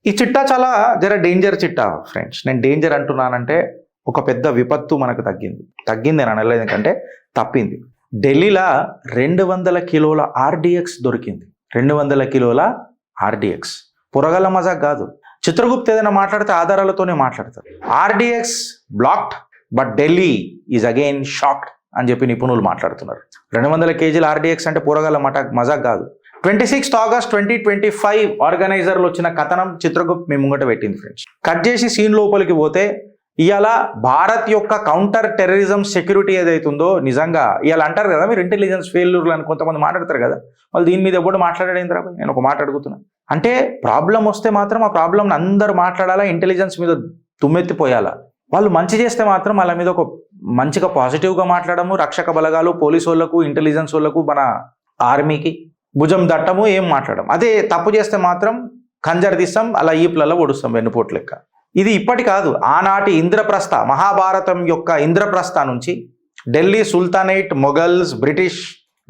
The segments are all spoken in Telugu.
ఈ చిట్టా చాలా డేంజర్ చిట్టా ఫ్రెండ్స్. నేను డేంజర్ అంటున్నానంటే ఒక పెద్ద విపత్తు మనకు తగ్గింది అని అనలేదు, ఎందుకంటే తప్పింది. ఢిల్లీలో 200 కిలోల ఆర్డిఎక్స్ దొరికింది. 200 కిలోల ఆర్డిఎక్స్ పురగల మజాక్ కాదు. చిత్రగుప్త ఏదైనా మాట్లాడితే ఆధారాలతోనే మాట్లాడతారు. RDX blocked but Delhi is again shocked అని చెప్పి నిపుణులు మాట్లాడుతున్నారు. 200 కేజీల ఆర్డిఎక్స్ అంటే పురగల మజాక్ కాదు. 26 ఆగస్ట్ 2025 ఆర్గనైజర్లు వచ్చిన కథనం చిత్రగుప్త మీ ముంగట పెట్టింది ఫ్రెండ్స్. కట్ చేసి సీన్ లోపలికి పోతే ఇవాళ భారత్ యొక్క కౌంటర్ టెర్రరిజం సెక్యూరిటీ ఏదైతుందో నిజంగా ఇవాళ అంటారు కదా మీరు ఇంటెలిజెన్స్ ఫెయిల్యూర్లు అని కొంతమంది మాట్లాడతారు కదా, వాళ్ళు దీని మీద ఎప్పుడు మాట్లాడేది రా? నేను ఒక మాట అడుగుతున్నా. అంటే ప్రాబ్లం వస్తే మాత్రం ఆ ప్రాబ్లంని అందరూ మాట్లాడాలా, ఇంటెలిజెన్స్ మీద తుమ్మెత్తిపోయాలా? వాళ్ళు మంచి చేస్తే మాత్రం వాళ్ళ మీద ఒక మంచిగా పాజిటివ్గా మాట్లాడము, రక్షక బలగాలు పోలీసు వాళ్ళకు ఇంటెలిజెన్స్ వాళ్ళకు మన ఆర్మీకి భుజం దట్టము, ఏం మాట్లాడము. అదే తప్పు చేస్తే మాత్రం ఖంజర్ తీస్తాం, అలా ఈపులలో ఒడుస్తాం వెన్నుపోటు లెక్క. ఇది ఇప్పటి కాదు, ఆనాటి ఇంద్రప్రస్థ మహాభారతం యొక్క ఇంద్రప్రస్థ నుంచి Delhi sultanate, Mughals, British,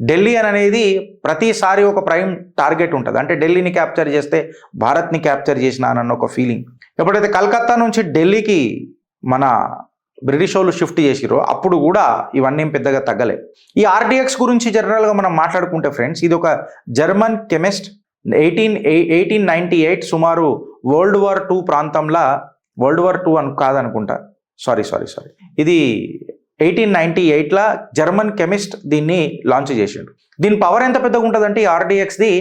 Delhi అనేది ప్రతిసారి ఒక ప్రైమ్ టార్గెట్ ఉంటుంది. అంటే ఢిల్లీని క్యాప్చర్ చేస్తే భారత్ని క్యాప్చర్ చేసినానన్న ఒక ఫీలింగ్. ఎప్పుడైతే కలకత్తా నుంచి ఢిల్లీకి మన బ్రిటిష్ వాళ్ళు షిఫ్ట్ చేసిరో అప్పుడు కూడా ఇవన్నీ పెద్దగా తగ్గలే. ఈ ఆర్డిఎక్స్ గురించి జనరల్గా మనం మాట్లాడుకుంటే ఫ్రెండ్స్, ఇది ఒక జర్మన్ కెమిస్ట్ 1898 సుమారు వరల్డ్ వార్ II ప్రాంతంలో, వరల్డ్ వార్ II అని కాదనుకుంటా, సారీ ఇది 1898లో జర్మన్ కెమిస్ట్ దీన్ని లాంచ్ చేసిండు. దీని పవర్ ఎంత పెద్దగా ఉంటుందంటే ఈ ఆర్డిఎక్స్ది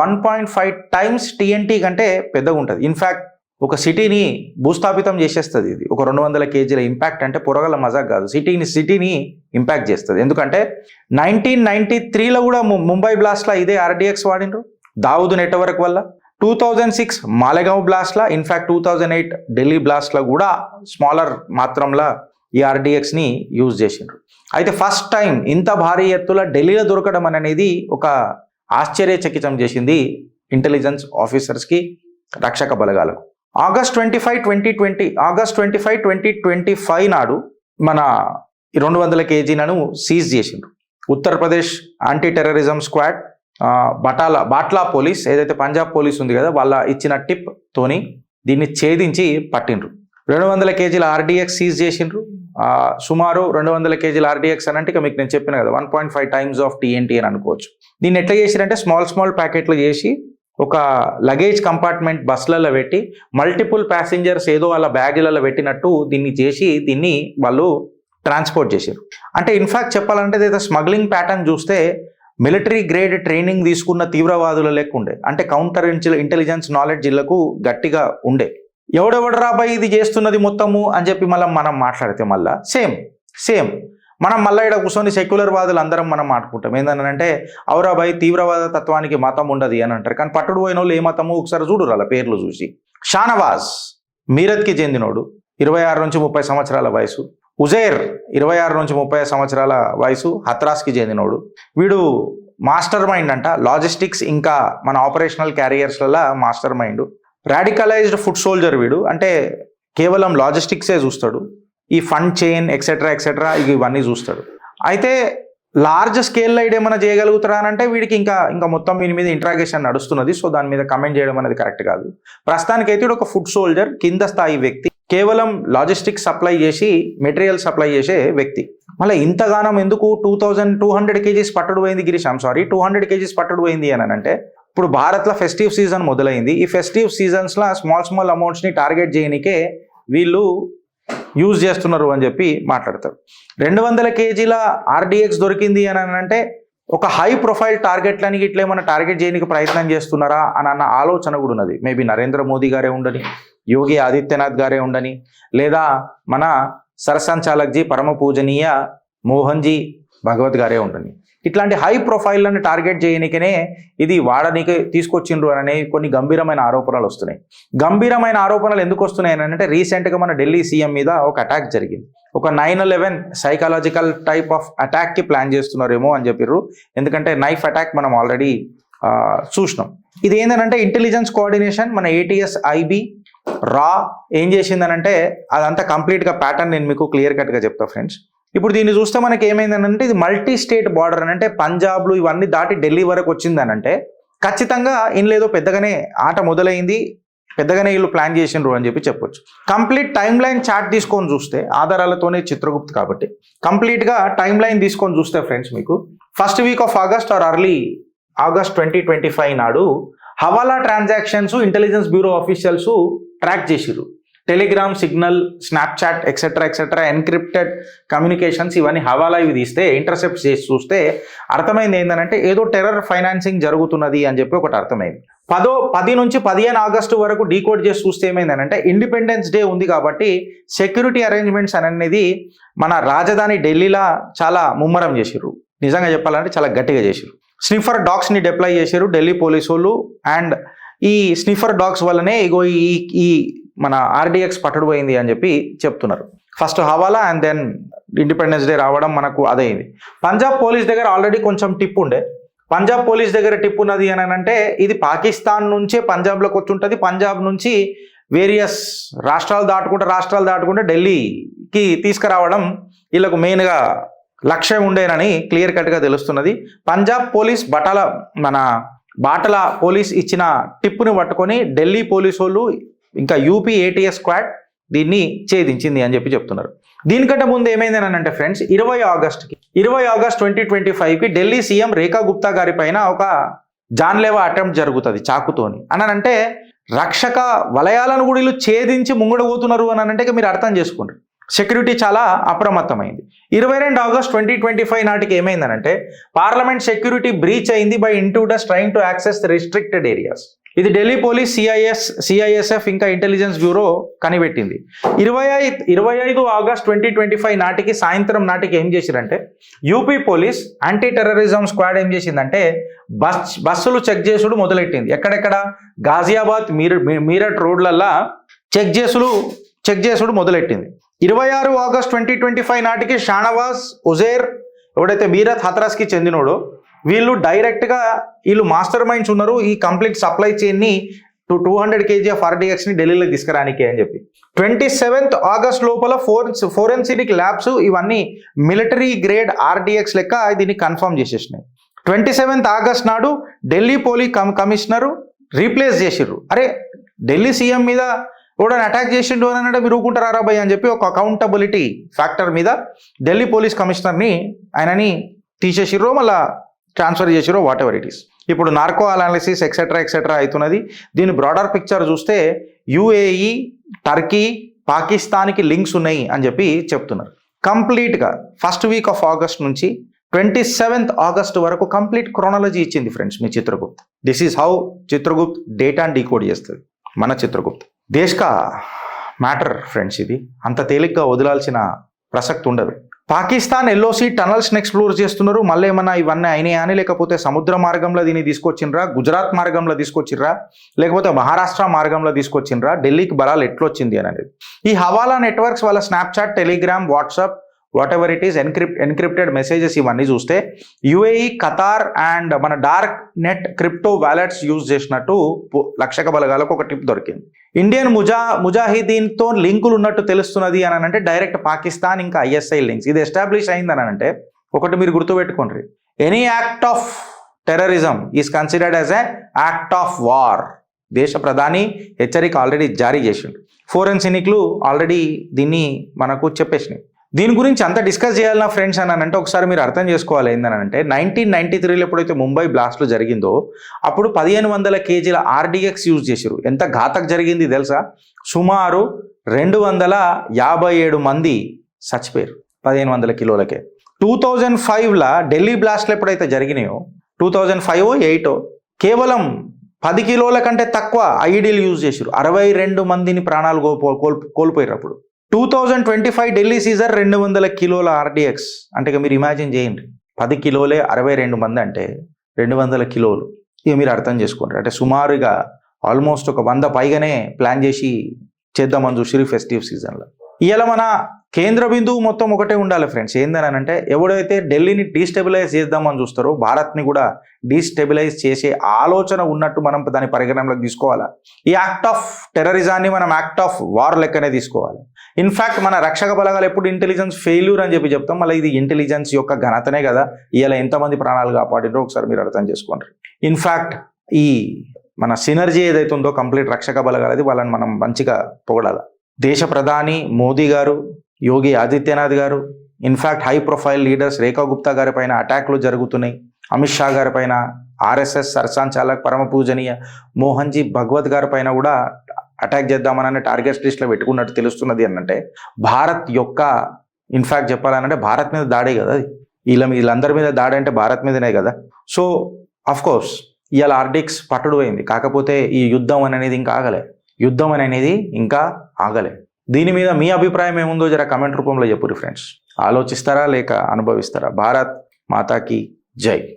1.5 టైమ్స్ TNT కంటే పెద్దగా ఉంటుంది. ఇన్ఫ్యాక్ట్ ఒక సిటీని భూస్థాపితం చేసేస్తుంది ఇది. ఒక 200 కేజీల ఇంపాక్ట్ అంటే పొరగల మజాక్ కాదు. సిటీని ఇంపాక్ట్ చేస్తుంది. ఎందుకంటే 1993లో కూడా ముంబై బ్లాస్ట్లో ఇదే ఆర్డిఎక్స్ వాడిండ్రు దావుద్ నెట్వర్క్ వల్ల. 2006 మాలెగావ్ బ్లాస్ట్లా, ఇన్ఫ్యాక్ట్ 2008 ఢిల్లీ బ్లాస్ట్లో కూడా స్మాలర్ మాత్రంలో ఈ ఆర్డిఎక్స్ని యూజ్ చేసిండ్రు. అయితే ఫస్ట్ టైం ఇంత భారీ ఎత్తుల ఢిల్లీలో దొరకడం అనేది ఒక ఆశ్చర్యచకితం చేసింది ఇంటెలిజెన్స్ ఆఫీసర్స్కి, రక్షక బలగాలకు. ఆగస్ట్ 25, 2025 నాడు మన 200 కేజీలను సీజ్ చేసిండ్రు. Uttar Pradesh anti terrorism squad, Batla police, ఏదైతే పంజాబ్ పోలీస్ ఉంది కదా, వాళ్ళ ఇచ్చిన టిప్ తోని దీన్ని ఛేదించి పట్టిండ్రు. 200 కేజీల ఆర్డిఎక్స్ సీజ్ చేసిండ్రు. సుమారు 200 కేజీల ఆర్డిఎక్స్ అని అంటే ఇక మీకు నేను చెప్పిన కదా 1.5 టైమ్స్ ఆఫ్ TNT అని అనుకోవచ్చు. దీన్ని ఎట్లా చేసిరంటే స్మాల్ ప్యాకెట్లు చేసి ఒక లగేజ్ కంపార్ట్మెంట్ బస్లలో పెట్టి మల్టిపుల్ ప్యాసింజర్స్ ఏదో వాళ్ళ బ్యాగులలో పెట్టినట్టు దీన్ని వాళ్ళు ట్రాన్స్పోర్ట్ చేశారు. అంటే ఇన్ఫ్యాక్ట్ చెప్పాలంటే ఏదైతే స్మగ్లింగ్ ప్యాటర్న్ చూస్తే మిలిటరీ గ్రేడ్ ట్రైనింగ్ తీసుకున్న తీవ్రవాదుల లెక్క ఉండే. అంటే కౌంటర్ ఇంటెలిజెన్స్ నాలెడ్జ్ ఇళ్లకు గట్టిగా ఉండే. ఎవడెవడు రాబాయి ఇది చేస్తున్నది మొత్తము అని చెప్పి మనం మాట్లాడితే మళ్ళా సేమ్ మనం మళ్ళీ ఇక్కడ కూర్చొని సెక్యులర్ వాదులు అందరం మనం మాట్లాడుకుంటాం. ఏంటంటే ఔరాబాయి తీవ్రవాద తత్వానికి మతం ఉండదు అని అంటారు. కానీ పట్టుడు పోయిన వాళ్ళు ఏ మతము ఒకసారి చూడరు అలా పేర్లు చూసి. షానవాజ్ మీరత్కి చెందినోడు, 26 నుంచి 30 సంవత్సరాల వయసు. ఉజైర్ 26 నుంచి 30 సంవత్సరాల వయసు, హత్రాస్కి చెందినోడు. వీడు మాస్టర్ మైండ్ అంట, లాజిస్టిక్స్ ఇంకా మన ఆపరేషనల్ క్యారియర్స్లలో master mind. Radicalized foot soldier వీడు. అంటే కేవలం లాజిస్టిక్సే చూస్తాడు, ఈ ఫండ్ చైన్ ఎక్సెట్రా ఇవన్నీ చూస్తాడు. అయితే లార్జ్ స్కేల్లో ఏమైనా చేయగలుగుతారా అని అంటే వీడికి ఇంకా మొత్తం వీని మీద ఇంట్రాగేషన్ నడుస్తున్నది. సో దాని మీద కమెంట్ చేయడం అనేది కరెక్ట్ కాదు. ప్రస్తుతానికైతే వీడు ఒక ఫుడ్ సోల్జర్, కింద స్థాయి వ్యక్తి, కేవలం లాజిస్టిక్స్ సప్లై చేసి మెటీరియల్ సప్లై చేసే వ్యక్తి. మళ్ళీ ఇంతగానం ఎందుకు 200 కేజీస్ పట్టుడు పోయింది గిరీష్, 200 కేజీస్ పట్టుడు పోయింది అని అంటే ఇప్పుడు భారత్లో ఫెస్టివ్ సీజన్ మొదలైంది. ఈ ఫెస్టివ్ సీజన్స్లో స్మాల్ అమౌంట్స్ని టార్గెట్ చేయనికే వీళ్ళు యూజ్ చేస్తున్నారు అని చెప్పి మాట్లాడతారు. 200 కేజీల ఆర్డిఎక్స్ దొరికింది అని అంటే ఒక హై ప్రొఫైల్ టార్గెట్లని ఇట్లా ఏమైనా టార్గెట్ చేయడానికి ప్రయత్నం చేస్తున్నారా అన్న ఆలోచన కూడా ఉన్నది. మేబీ నరేంద్ర మోదీ గారే ఉండని, యోగి ఆదిత్యనాథ్ గారే ఉండని, లేదా మన సరసంచాలక్జీ పరమ పూజనీయ మోహన్జీ భగవత్ గారే ఉండని. ఇట్లాంటి హై ప్రొఫైల్లను టార్గెట్ చేయనికనే ఇది వాడనికి తీసుకొచ్చిండ్రు అనే కొన్ని గంభీరమైన ఆరోపణలు వస్తున్నాయి. గంభీరమైన ఆరోపణలు ఎందుకు వస్తున్నాయి అంటే రీసెంట్గా మన ఢిల్లీ సీఎం మీద ఒక అటాక్ జరిగింది. ఒక 9/11 సైకాలజికల్ టైప్ ఆఫ్ అటాక్కి ప్లాన్ చేస్తున్నారేమో అని చెప్పారు. ఎందుకంటే నైఫ్ అటాక్ మనం ఆల్రెడీ చూసినాం. ఇది ఏంటంటే ఇంటెలిజెన్స్ కోఆర్డినేషన్ మన ATS IB రా ఏం చేసిందనంటే అదంతా కంప్లీట్గా ప్యాటర్న్ నేను మీకు క్లియర్ కట్గా చెప్తా ఫ్రెండ్స్. ఇప్పుడు దీన్ని చూస్తే మనకి ఏమైందనంటే ఇది మల్టీ స్టేట్ బార్డర్ అని అంటే పంజాబ్లు ఇవన్నీ దాటి ఢిల్లీ వరకు వచ్చిందనంటే ఖచ్చితంగా ఇందులో పెద్దగానే ఆట మొదలైంది. పెద్దగానే వీళ్ళు ప్లాన్ చేసిండ్రు అని చెప్పొచ్చు. కంప్లీట్ టైమ్ లైన్ చార్ట్ తీసుకొని చూస్తే, ఆధారాలతోనే చిత్రగుప్త్ కాబట్టి కంప్లీట్గా టైమ్ లైన్ తీసుకొని చూస్తే ఫ్రెండ్స్, మీకు first week of August or early August 2025 నాడు hawala transactions intelligence bureau officials track చేసిర్రు. Telegram, Signal, Snapchat etcetera encrypted communications ఇవన్నీ హవాలా ఇవి తీస్తే, ఇంటర్సెప్ట్ చేసి చూస్తే అర్థమైంది ఏంటంటే ఏదో టెర్రర్ ఫైనాన్సింగ్ జరుగుతున్నది అని చెప్పి ఒకటి అర్థమైంది. 10 నుంచి 15 ఆగస్టు వరకు డీకోడ్ చేసి చూస్తే ఏమైందనంటే ఇండిపెండెన్స్ డే ఉంది కాబట్టి సెక్యూరిటీ అరేంజ్మెంట్స్ అనేది మన రాజధాని ఢిల్లీలో చాలా ముమ్మరం చేసిర్రు. నిజంగా చెప్పాలంటే చాలా గట్టిగా చేసిర్రు. స్నిఫర్ డాగ్స్ని డిప్లాయ్ చేశారు ఢిల్లీ పోలీసు వాళ్ళు. అండ్ ఈ స్నిఫర్ డాగ్స్ వల్లనే ఇగో ఈ మన ఆర్డిఎక్స్ పట్టుడుపోయింది అని చెప్పి చెప్తున్నారు. ఫస్ట్ హవాలా అండ్ దెన్ ఇండిపెండెన్స్ డే రావడం మనకు అదైంది. పంజాబ్ పోలీస్ దగ్గర ఆల్రెడీ కొంచెం టిప్ ఉండే. పంజాబ్ పోలీస్ దగ్గర టిప్ ఉన్నది అని అంటే ఇది పాకిస్తాన్ నుంచే పంజాబ్లోకి వచ్చి ఉంటుంది. పంజాబ్ నుంచి వేరియస్ రాష్ట్రాలు దాటుకుంటే ఢిల్లీకి తీసుకురావడం వీళ్ళకు మెయిన్గా లక్ష్యం ఉండేనని క్లియర్ కట్గా తెలుస్తున్నది. పంజాబ్ పోలీస్ బాటల పోలీస్ ఇచ్చిన టిప్పుని పట్టుకొని ఢిల్లీ పోలీసు వాళ్ళు ఇంకా యూపీ ఏటీఎస్ స్క్వాడ్ దీన్ని ఛేదించింది అని చెప్తున్నారు. దీనికంటే ముందు ఏమైంది అని అంటే ఫ్రెండ్స్, 20 ఆగస్ట్ 2025కి ఢిల్లీ సీఎం రేఖా గుప్తా గారి పైన ఒక జాన్లేవా అటెంప్ట్ జరుగుతుంది చాకుతోని. అంటే రక్షక వలయాలను కూడా వీళ్ళు ఛేదించి ముంగడబోతున్నారు అని అంటే మీరు అర్థం చేసుకోండి. సెక్యూరిటీ చాలా అప్రమత్తమైంది. 22 ఆగస్ట్ 2025 నాటికి ఏమైందనంటే పార్లమెంట్ సెక్యూరిటీ బ్రీచ్ అయింది by intruders trying to access the restricted areas. ఇది ఢిల్లీ పోలీస్, సిఐఎస్ఎఫ్ ఇంకా ఇంటెలిజెన్స్ బ్యూరో కనిపెట్టింది. 25 ఆగస్ట్ 2025 నాటికి సాయంత్రం నాటికి ఏం చేసిరంటే UP police anti terrorism squad ఏం చేసిందంటే బస్సులు చెక్ చేసుడు మొదలెట్టింది. ఎక్కడెక్కడ గాజియాబాద్, మీరట్ రోడ్లల్లా చెక్ చేసుడు మొదలెట్టింది. 26 ఆగస్ట్ 2025 నాటికి షానవాజ్ ఉజైర్ ఎవడైతే మీరత్ హత్రాస్కి చెందినోడో వీళ్ళు డైరెక్ట్గా మాస్టర్ మైండ్స్ ఉన్నారు ఈ కంప్లీట్ సప్లై చైన్ని 200 kg ఆఫ్ ఆర్డిఎక్స్ని ఢిల్లీలోకి తీసుకురానికి అని చెప్పి. 27th ఆగస్ట్ లోపల ఫోరెన్సిక్ ల్యాబ్స్ ఇవన్నీ మిలిటరీ గ్రేడ్ ఆర్డిఎక్స్ లెక్క దీన్ని కన్ఫర్మ్ చేసేసినాయి. 27th ఆగస్ట్ నాడు ఢిల్లీ పోలీస్ కమిషనరు రీప్లేస్ చేసిర్రు. అరే ఢిల్లీ సీఎం మీద కూడా అటాక్ చేసిండు అని అంటే మీరు ఊరుకుంటారా భయ్ అని చెప్పి ఒక అకౌంటబిలిటీ ఫ్యాక్టర్ మీద ఢిల్లీ పోలీస్ కమిషనర్ని ఆయనని తీసేసిర్రో మళ్ళీ ట్రాన్స్ఫర్ చేసిరో వాట్ ఎవర్ ఇట్ ఈస్. ఇప్పుడు నార్కో అనాలిసిస్ ఎక్సెట్రా అవుతున్నది. దీని బ్రాడర్ పిక్చర్ చూస్తే యుఏఈ, టర్కీ, పాకిస్తాన్కి లింక్స్ ఉన్నాయి అని చెప్పి చెప్తున్నారు. కంప్లీట్గా ఫస్ట్ వీక్ ఆఫ్ ఆగస్ట్ నుంచి 27th ఆగస్ట్ వరకు కంప్లీట్ క్రోనాలజీ ఇచ్చింది friends me Chitragupt. This is how Chitragupt డేటాను డీకోడ్ చేస్తుంది మన చిత్రగుప్త్. దేశకా మ్యాటర్ ఫ్రెండ్స్, ఇది అంత తేలిగ్గా వదిలాల్సిన ప్రసక్తి ఉండదు. పాకిస్తాన్ ఎల్ఓసి టనల్స్ని ఎక్స్ప్లోర్ చేస్తున్నారు. మళ్ళీ ఏమన్నా ఇవన్నీ అయినాయా అని, లేకపోతే సముద్ర మార్గంలో దీన్ని తీసుకొచ్చిండ్రా, గుజరాత్ మార్గంలో తీసుకొచ్చిర్రా, లేకపోతే మహారాష్ట్ర మార్గంలో తీసుకొచ్చిండ్రా, ఢిల్లీకి బలాలు ఎట్లొచ్చింది అనేది. ఈ హవాలా నెట్వర్క్స్ వాళ్ళ Snapchat, Telegram, WhatsApp what ever it is encrypted messages ఇవన్నీ చూస్తే యుఏఈ, ఖతార్ అండ్ మన dark net crypto wallets use చేసినట్టు రక్షక బలగాలకు ఒక టిప్ దొరికింది. ఇండియన్ ముజాహిదీన్తో లింకులు ఉన్నట్టు తెలుస్తున్నది అని అంటే డైరెక్ట్ పాకిస్తాన్ ఇంకా ఐఎస్ఐ లింక్స్. ఇది ఎస్టాబ్లిష్ అయిందని అంటే ఒకటి మీరు గుర్తుపెట్టుకోండి, any act of terrorism is considered as a act of war. దేశ ప్రధాని హెచ్చరిక ఆల్రెడీ జారీ చేసిండు. ఫోరెన్సిక్లు ఆల్రెడీ దీన్ని మనకు చెప్పేసినాయి. దీని గురించి అంత డిస్కస్ చేయాలన్నా ఫ్రెండ్స్ అని అంటే ఒకసారి మీరు అర్థం చేసుకోవాలి ఏందని అంటే 1993లో ఎప్పుడైతే ముంబై బ్లాస్ట్లో జరిగిందో అప్పుడు 1500 kgల ఆర్డిఎక్స్ యూజ్ చేశారు. ఎంత ఘాతకు జరిగింది తెలుసా? సుమారు 257 మంది చచ్చిపోయారు 1500 కిలోలకే. 2005లో ఢిల్లీ బ్లాస్ట్లు ఎప్పుడైతే జరిగినాయో 2005-08 కేవలం 10 కిలోల కంటే తక్కువ ఐఈడీలు యూజ్ చేశారు. 62 మందిని ప్రాణాలు కోల్పోయారు. అప్పుడు 2025 ఢిల్లీ సీజర్ 200 కిలోల ఆర్డిఎక్స్. అంటే మీరు ఇమాజిన్ చేయండి, 10 కిలోలే 62 మంది అంటే 200 కిలోలు. ఇక మీరు అర్థం చేసుకోండి. అంటే సుమారుగా ఆల్మోస్ట్ ఒక 100 పైగానే ప్లాన్ చేసి చేద్దామని చూసి ఫెస్టివ్ సీజన్లో. ఇవాళ మన కేంద్ర బిందువు మొత్తం ఒకటే ఉండాలి ఫ్రెండ్స్. ఏందని అంటే ఎవడైతే ఢిల్లీని డీస్టెబిలైజ్ చేద్దామని చూస్తారో భారత్ని కూడా డీస్టెబిలైజ్ చేసే ఆలోచన ఉన్నట్టు మనం దాని పరిగణనలోకి తీసుకోవాలా. ఈ యాక్ట్ ఆఫ్ టెర్రరిజాన్ని మనం యాక్ట్ ఆఫ్ వార్ లెక్కనే తీసుకోవాలి. ఇన్ఫ్యాక్ట్ మన రక్షక బలగాలు ఎప్పుడు ఇంటెలిజెన్స్ ఫెయిల్యూర్ అని చెప్తాం, మళ్ళీ ఇది ఇంటెలిజెన్స్ యొక్క ఘనతనే కదా. ఇవాళ ఎంతమంది ప్రాణాలు కాపాడినో ఒకసారి మీరు అర్థం చేసుకోండి. ఇన్ఫ్యాక్ట్ ఈ మన సినర్జీ ఏదైతే ఉందో కంప్లీట్ రక్షక బలగాలది, వాళ్ళని మనం మంచిగా పొగడాలి. దేశ ప్రధాని మోదీ గారు, యోగి ఆదిత్యనాథ్ గారు, ఇన్ఫ్యాక్ట్ హై ప్రొఫైల్ లీడర్స్ రేఖా గుప్తా గారి పైన అటాక్లు జరుగుతున్నాయి. అమిత్ షా గారి పైన, ఆర్ఎస్ఎస్ సర్సంచాలక్ పరమ పూజనీయ మోహన్జీ భగవత్ గారి పైన కూడా అటాక్ చేద్దామని టార్గెట్ లిస్ట్లో పెట్టుకున్నట్టు తెలుస్తున్నది. అంటే భారత్ యొక్క ఇన్ఫ్యాక్ట్ చెప్పాలనంటే భారత్ మీద దాడే కదా అది. వీళ్ళందరి మీద దాడి అంటే భారత్ మీదనే కదా. సో అఫ్ కోర్స్ ఇవాళ ఆర్డిక్స్ పట్టుడు అయింది. కాకపోతే ఈ యుద్ధం అనేది ఇంకా ఆగలే. దీని మీద మీ అభిప్రాయం ఏముందో జర కమెంట్ రూపంలో చెప్పుర్రి ఫ్రెండ్స్. ఆలోచిస్తారా లేక అనుభవిస్తారా? భారత్ మాతాకి జై.